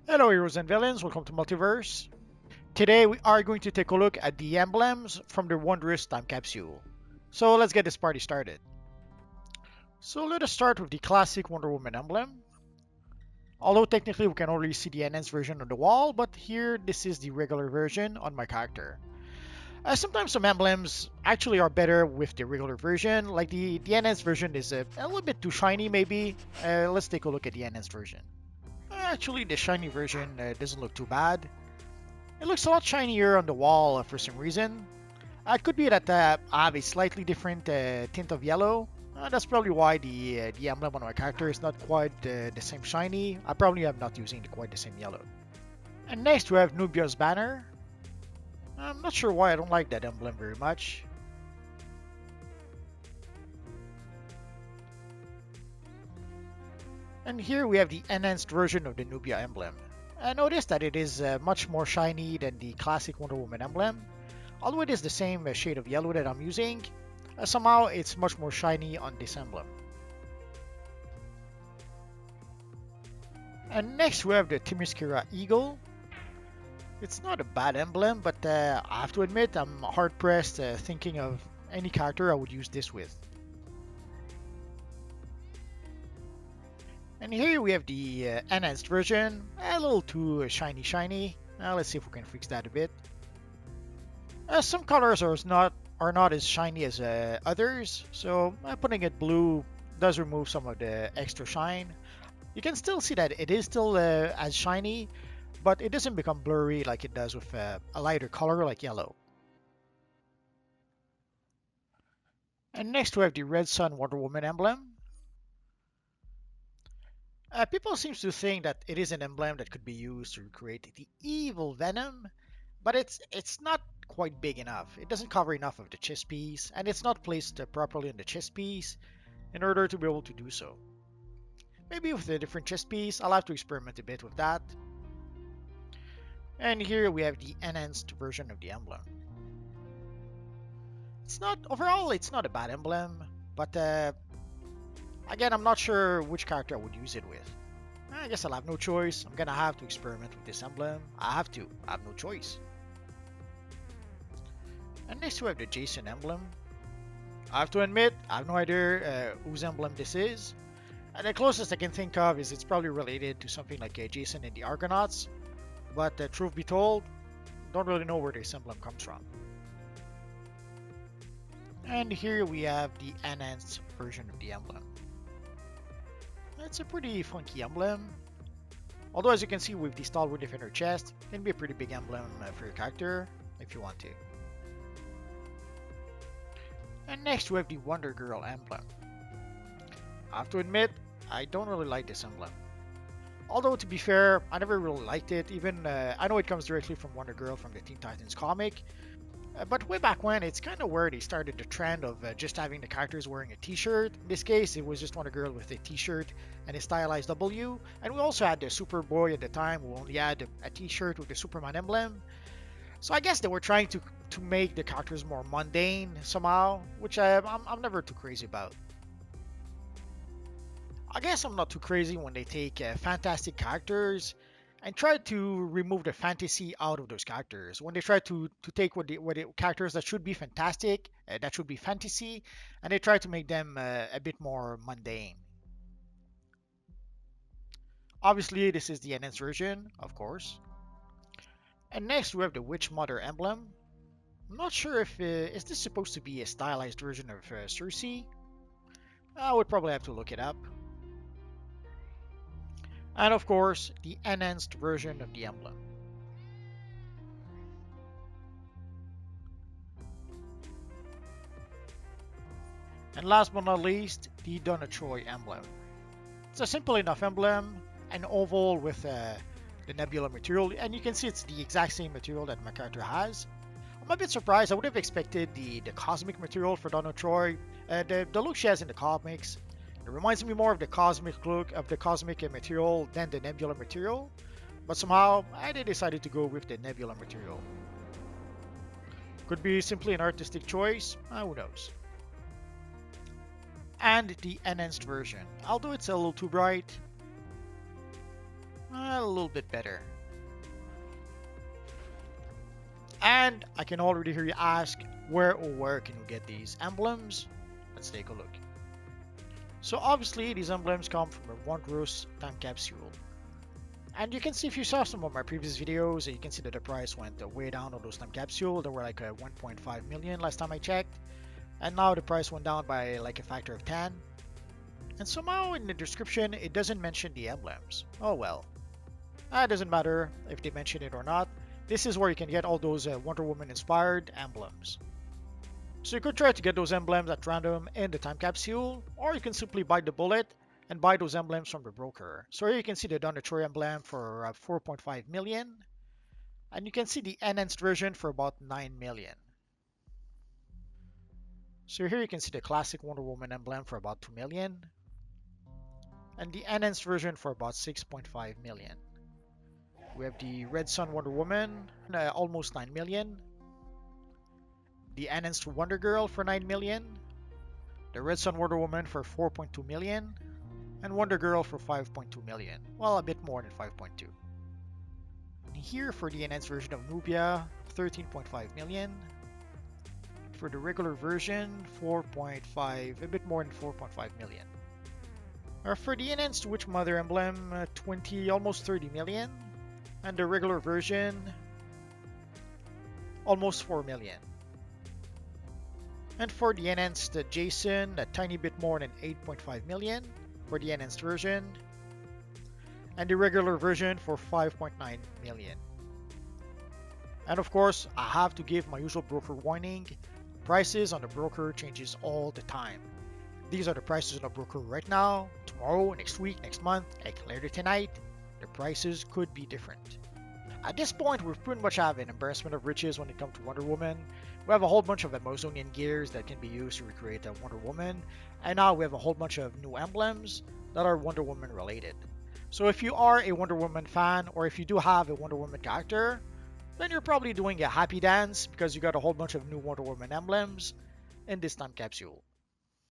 Hello heroes and villains, welcome to Multiverse. Today we are going to take a look at the emblems from the Wondrous Time Capsule. So let's get this party started. So let us start with the classic Wonder Woman emblem. Although technically we can already see the enhanced version on the wall, but here this is the regular version on my character. Sometimes some emblems actually are better with the regular version, like the enhanced version is a little bit too shiny maybe. Let's take a look at the enhanced version. Actually the shiny version doesn't look too bad. It looks a lot shinier on the wall for some reason. It could be that I have a slightly different tint of yellow. That's probably why the emblem on my character is not quite the same shiny. I probably am not using quite the same yellow. And next we have Nubia's banner. I'm not sure why I don't like that emblem very much. And here we have the enhanced version of the Nubia emblem. Notice that it is much more shiny than the classic Wonder Woman emblem. Although it is the same shade of yellow that I'm using, somehow it's much more shiny on this emblem. And next we have the Themyscira Eagle. It's not a bad emblem, but I have to admit I'm hard pressed thinking of any character I would use this with. And here we have the enhanced version, a little too shiny. Let's see if we can fix that a bit. Some colors are not as shiny as others, so putting it blue does remove some of the extra shine. You can still see that it is still as shiny, but it doesn't become blurry like it does with a lighter color like yellow. And next we have the Red Sun Wonder Woman emblem. People seem to think that it is an emblem that could be used to recreate the evil Venom, but it's not quite big enough. It doesn't cover enough of the chest piece, and it's not placed properly on the chest piece in order to be able to do so. Maybe with a different chest piece, I'll have to experiment a bit with that. And here we have the enhanced version of the emblem. Overall, it's not a bad emblem, but again, I'm not sure which character I would use it with. I guess I'll have no choice. I'm gonna have to experiment with this emblem. I have no choice. And next we have the Jaxon emblem. I have to admit, I have no idea whose emblem this is. And the closest I can think of is it's probably related to something like Jaxon and the Argonauts. But truth be told, don't really know where this emblem comes from. And here we have the enhanced version of the emblem. It's a pretty funky emblem. Although as you can see with the Stalwart Defender chest, it can be a pretty big emblem for your character if you want to. And next we have the Wonder Girl emblem. I have to admit, I don't really like this emblem. Although to be fair, I never really liked it. Even I know it comes directly from Wonder Girl from the Teen Titans comic. But way back when, it's kind of where they started the trend of just having the characters wearing a t-shirt. In this case, it was just Wonder Girl with a t-shirt and a stylized W. And we also had the Superboy at the time who only had a t-shirt with the Superman emblem. So I guess they were trying to make the characters more mundane somehow, which I'm never too crazy about. I guess I'm not too crazy when they take fantastic characters and try to remove the fantasy out of those characters. When they try to take what the characters that should be fantastic, that should be fantasy, and they try to make them a bit more mundane. Obviously, this is the enhanced version, of course. And next we have the Witch Mother emblem. I'm not sure if is this supposed to be a stylized version of Cersei. I would probably have to look it up. And of course, the enhanced version of the emblem. And last but not least, the Donna Troy emblem. It's a simple enough emblem, an oval with the nebula material, and you can see it's the exact same material that my character has. I'm a bit surprised. I would have expected the cosmic material for Donna Troy. The look she has in the comics, it reminds me more of the cosmic look of the cosmic material than the nebula material. But somehow, I decided to go with the nebula material. Could be simply an artistic choice, who knows. And the enhanced version. Although it's a little too bright, a little bit better. And I can already hear you ask, where can we get these emblems? Let's take a look. So obviously these emblems come from a Wondrous time capsule. And you can see if you saw some of my previous videos, you can see that the price went way down on those time capsules. They were like 1.5 million last time I checked. And now the price went down by like a factor of 10. And somehow in the description, it doesn't mention the emblems. Oh well. It doesn't matter if they mention it or not. This is where you can get all those Wonder Woman inspired emblems. So you could try to get those emblems at random in the time capsule, or you can simply bite the bullet and buy those emblems from the broker. So here you can see the Donatori emblem for 4.5 million, and you can see the enhanced version for about 9 million. So here you can see the classic Wonder Woman emblem for about 2 million, and the enhanced version for about 6.5 million. We have the Red Sun Wonder Woman, almost 9 million. The enhanced Wonder Girl for 9 million. The Red Sun Wonder Woman for 4.2 million. And Wonder Girl for 5.2 million. Well, a bit more than 5.2. And here for the enhanced version of Nubia, 13.5 million. For the regular version, 4.5, a bit more than 4.5 million. For the enhanced Witch Mother emblem, almost 30 million. And the regular version, almost 4 million. And for the enhanced Jaxon, a tiny bit more than 8.5 million for the enhanced version. And the regular version for 5.9 million. And of course, I have to give my usual broker warning. Prices on the broker changes all the time. These are the prices on the broker right now, tomorrow, next week, next month, like later tonight. The prices could be different. At this point, we pretty much have an embarrassment of riches when it comes to Wonder Woman. We have a whole bunch of Amazonian gears that can be used to recreate a Wonder Woman. And now we have a whole bunch of new emblems that are Wonder Woman related. So if you are a Wonder Woman fan, or if you do have a Wonder Woman character, then you're probably doing a happy dance because you got a whole bunch of new Wonder Woman emblems in this time capsule.